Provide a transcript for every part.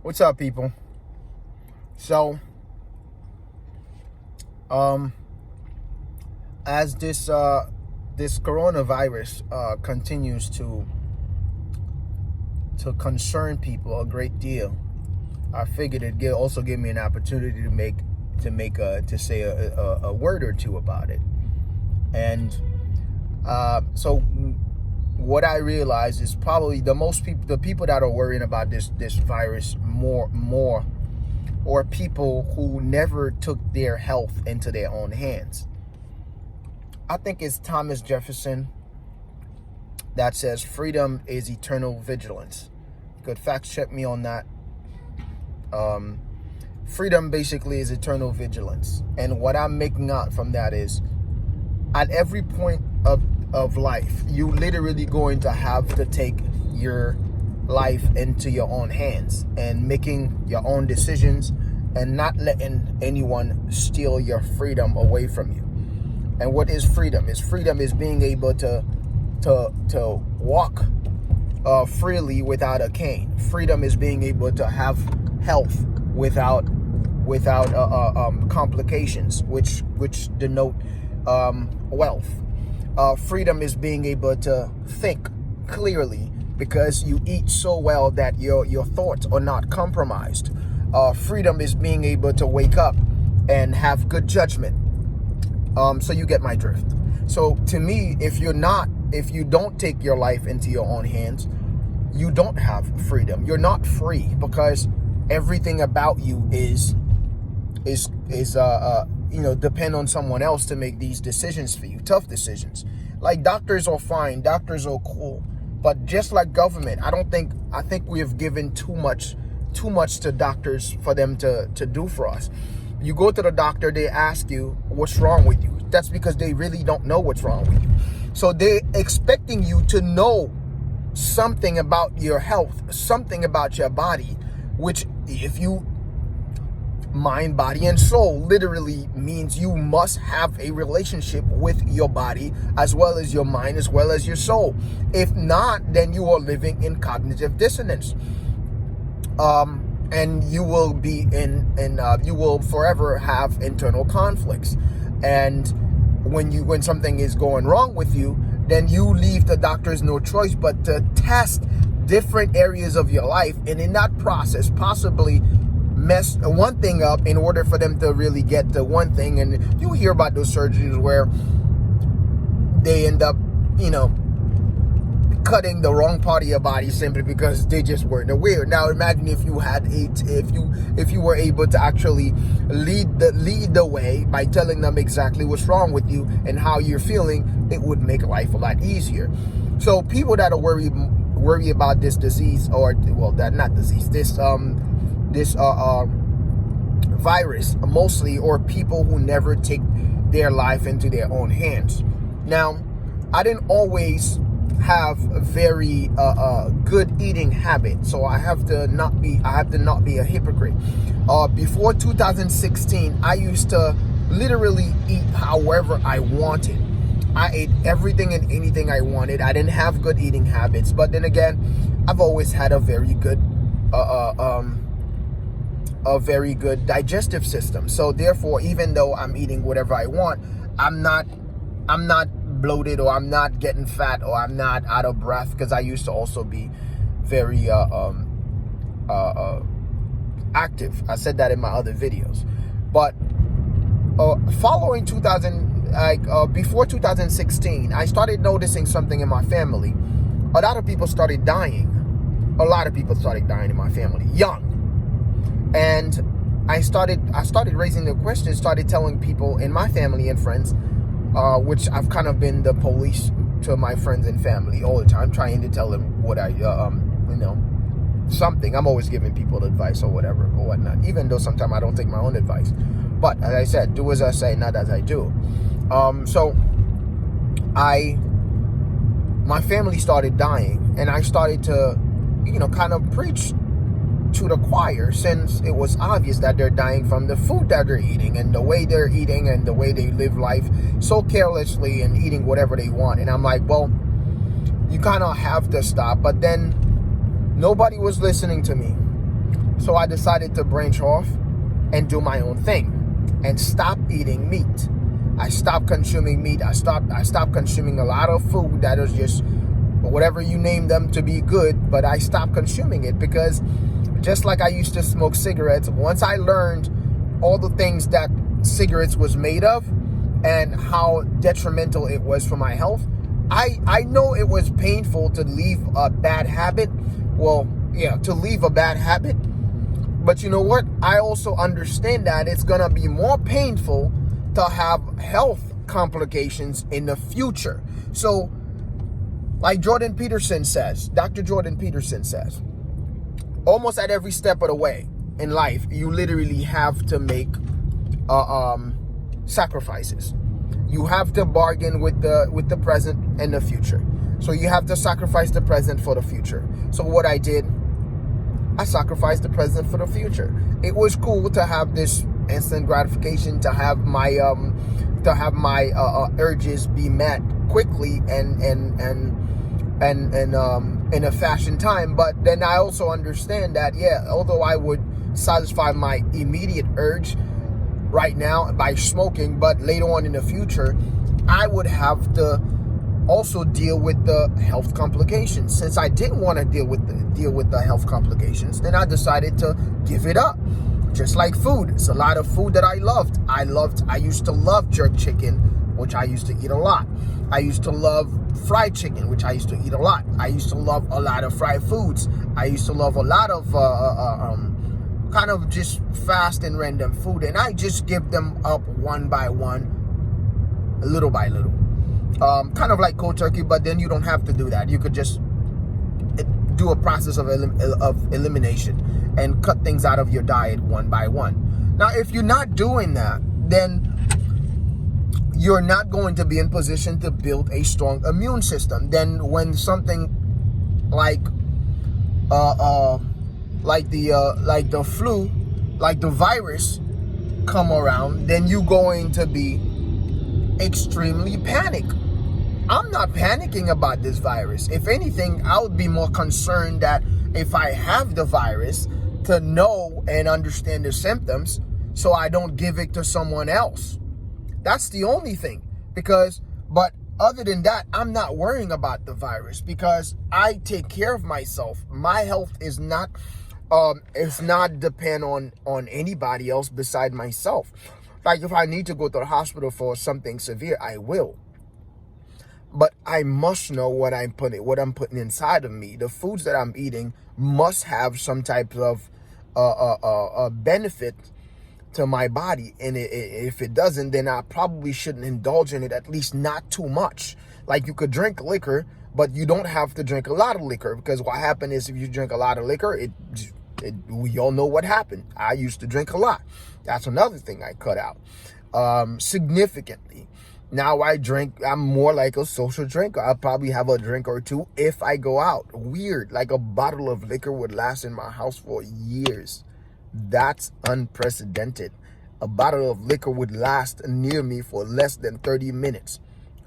What's up, people? So, um, as this coronavirus continues to concern people a great deal, I figured it'd also give me an opportunity to say a word or two about it. And so, what I realize is probably the people that are worrying about this virus more, or people who never took their health into their own hands. I think it's Thomas Jefferson that says freedom is eternal vigilance. You could fact check me on that. Freedom basically is eternal vigilance. And what I'm making out from that is, at every point of life, you literally going to have to take your life into your own hands and making your own decisions and not letting anyone steal your freedom away from you. And what is freedom? Freedom is being able to walk freely without a cane. Freedom is being able to have health without complications, which denote wealth. Freedom is being able to think clearly because you eat so well that your thoughts are not compromised. Freedom is being able to wake up and have good judgment. So you get my drift. So to me, if you don't take your life into your own hands, you don't have freedom. You're not free, because everything about you is depend on someone else to make these decisions for you, tough decisions. Like, doctors are fine, doctors are cool, but just like government, I think we have given too much to doctors for them to do for us. You go to the doctor, they ask you what's wrong with you. That's because they really don't know what's wrong with you. So they're expecting you to know something about your health, something about your body, which, if you mind, body, and soul, literally means you must have a relationship with your body as well as your mind, as well as your soul. If not, then you are living in cognitive dissonance. And you will be you will forever have internal conflicts. And when something is going wrong with you, then you leave the doctors no choice but to test different areas of your life, and in that process possibly mess one thing up in order for them to really get to one thing. And you hear about those surgeries where they end up, cutting the wrong part of your body simply because they just weren't aware. Now imagine if you were able to actually lead the way by telling them exactly what's wrong with you and how you're feeling. It would make life a lot easier. So people that are worry about this disease, or not disease, this virus mostly, or people who never take their life into their own hands. Now, I didn't always have a very good eating habit, so I have to not be a hypocrite. Before 2016, I used to literally eat however I wanted. I ate everything and anything I wanted. I didn't have good eating habits, but then again, I've always had a very good digestive system. So therefore, even though I'm eating whatever I want, I'm not bloated, or I'm not getting fat, or I'm not out of breath, because I used to also be very active. I said that in my other videos. But following before 2016, I started noticing something in my family. A lot of people started dying. A lot of people started dying in my family, young. And I started raising the question, started telling people in my family and friends, which I've kind of been the police to my friends and family all the time, trying to tell them what something. I'm always giving people advice or whatever or whatnot, even though sometimes I don't take my own advice. But as I said, do as I say, not as I do. So my family started dying, and I started to, kind of preach to the choir, since it was obvious that they're dying from the food that they're eating and the way they're eating and the way they live life so carelessly and eating whatever they want. And I'm like, well, you kind of have to stop. But then nobody was listening to me. So I decided to branch off and do my own thing and stop eating meat. I stopped consuming meat. I stopped consuming a lot of food that is just whatever you name them to be good, but I stopped consuming it because just like I used to smoke cigarettes, once I learned all the things that cigarettes was made of and how detrimental it was for my health, I know it was painful to leave a bad habit. Well, yeah, to leave a bad habit. But you know what? I also understand that it's going to be more painful to have health complications in the future. So, like Jordan Peterson says, Dr. Jordan Peterson says, almost at every step of the way in life, you literally have to make sacrifices. You have to bargain with the present and the future. So you have to sacrifice the present for the future. So what I did, I sacrificed the present for the future. It was cool to have this instant gratification, to have my urges be met quickly and in a fashion time. But then I also understand that, yeah, although I would satisfy my immediate urge right now by smoking, but later on in the future, I would have to also deal with the health complications. Since I didn't want to deal with the health complications, then I decided to give it up. Just like food, it's a lot of food that I loved. I used to love jerk chicken, which I used to eat a lot. I used to love fried chicken, which I used to eat a lot. I used to love a lot of fried foods. I used to love a lot of kind of just fast and random food, and I just give them up one by one, little by little. Kind of like cold turkey, but then you don't have to do that. You could just do a process of elimination and cut things out of your diet one by one. Now, if you're not doing that, then you're not going to be in position to build a strong immune system. Then when something like the flu, like the virus come around, then you're going to be extremely panicked. I'm not panicking about this virus. If anything, I would be more concerned that if I have the virus, to know and understand the symptoms so I don't give it to someone else. That's the only thing. But other than that, I'm not worrying about the virus because I take care of myself. My health is not depend on anybody else beside myself. Like if I need to go to the hospital for something severe, I will. But I must know what I'm putting inside of me. The foods that I'm eating must have some type of benefit to my body. And if it doesn't, then I probably shouldn't indulge in it, at least not too much. Like you could drink liquor, but you don't have to drink a lot of liquor, because what happened is if you drink a lot of liquor, we all know what happened. I used to drink a lot. That's another thing I cut out significantly. Now I'm more like a social drinker. I'll probably have a drink or two if I go out. Weird, like a bottle of liquor would last in my house for years. That's unprecedented. A bottle of liquor would last near me for less than 30 minutes.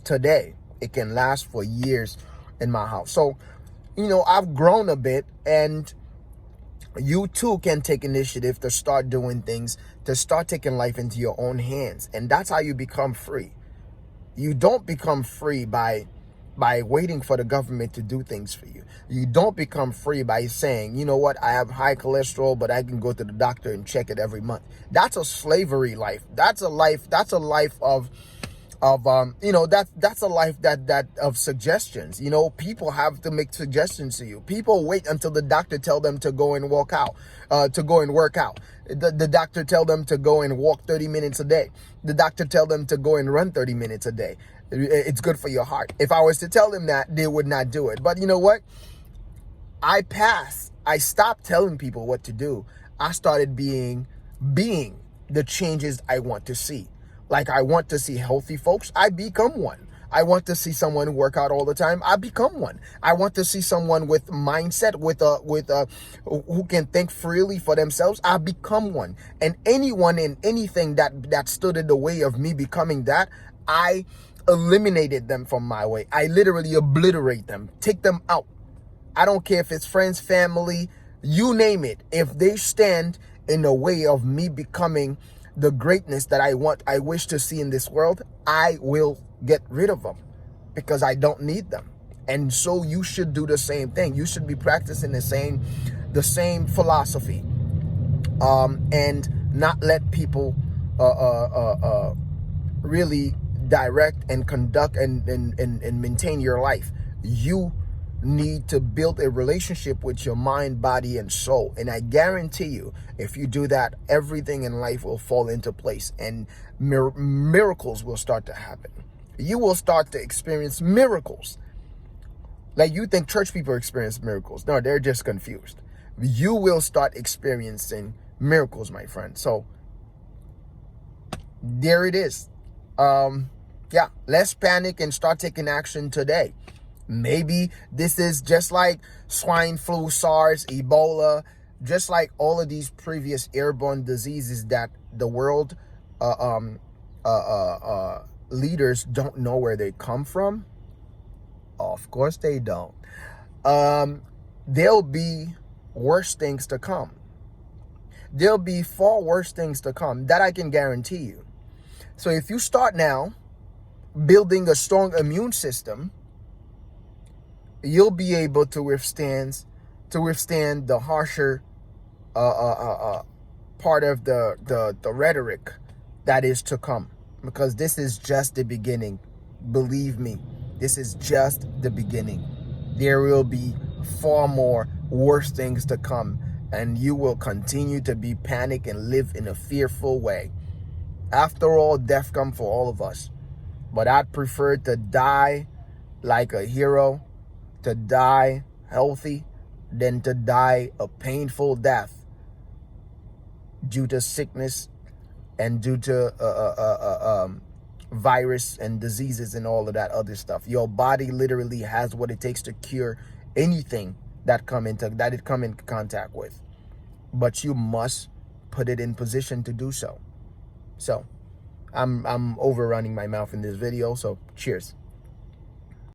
Today, it can last for years in my house. So, I've grown a bit, and you too can take initiative to start doing things, to start taking life into your own hands. And that's how you become free. You don't become free by waiting for the government to do things for you. You don't become free by saying, you know what, I have high cholesterol, but I can go to the doctor and check it every month. That's a slavery life. That's a life of that's a life that of suggestions. People have to make suggestions to you. People wait until the doctor tell them to go and work out. The doctor tell them to go and walk 30 minutes a day. The doctor tell them to go and run 30 minutes a day. It's good for your heart. If I was to tell them that, they would not do it. But you know what? I stopped telling people what to do. I started being the changes I want to see. Like I want to see healthy folks, I become one. I want to see someone work out all the time, I become one. I want to see someone with mindset, who can think freely for themselves, I become one. And anyone and anything that stood in the way of me becoming that, I eliminated them from my way. I literally obliterate them, take them out. I don't care if it's friends, family, You name it. If they stand in the way of me becoming the greatness that I wish to see in this world, I will get rid of them because I don't need them. And so you should do the same thing. You should be practicing the same philosophy, and not let people really direct and conduct and maintain your life. You need to build a relationship with your mind, body, and soul. And I guarantee you, if you do that, everything in life will fall into place and miracles will start to happen. You will start to experience miracles. Like you think church people experience miracles. No, they're just confused. You will start experiencing miracles, my friend. So there it is. Yeah, let's panic and start taking action today. Maybe this is just like swine flu, SARS, Ebola, just like all of these previous airborne diseases that the world leaders don't know where they come from. Of course they don't. There'll be worse things to come. There'll be far worse things to come. That I can guarantee you. So if you start now building a strong immune system, you'll be able to withstand the harsher part of the rhetoric that is to come, because this is just the beginning. Believe me, this is just the beginning. There will be far more worse things to come, and you will continue to be panicked and live in a fearful way. After all, death comes for all of us, but I'd prefer to die like a hero, to die healthy, than to die a painful death due to sickness and due to virus and diseases and all of that other stuff. Your body literally has what it takes to cure anything that it come in contact with, but you must put it in position to do so. So I'm overrunning my mouth in this video, so cheers.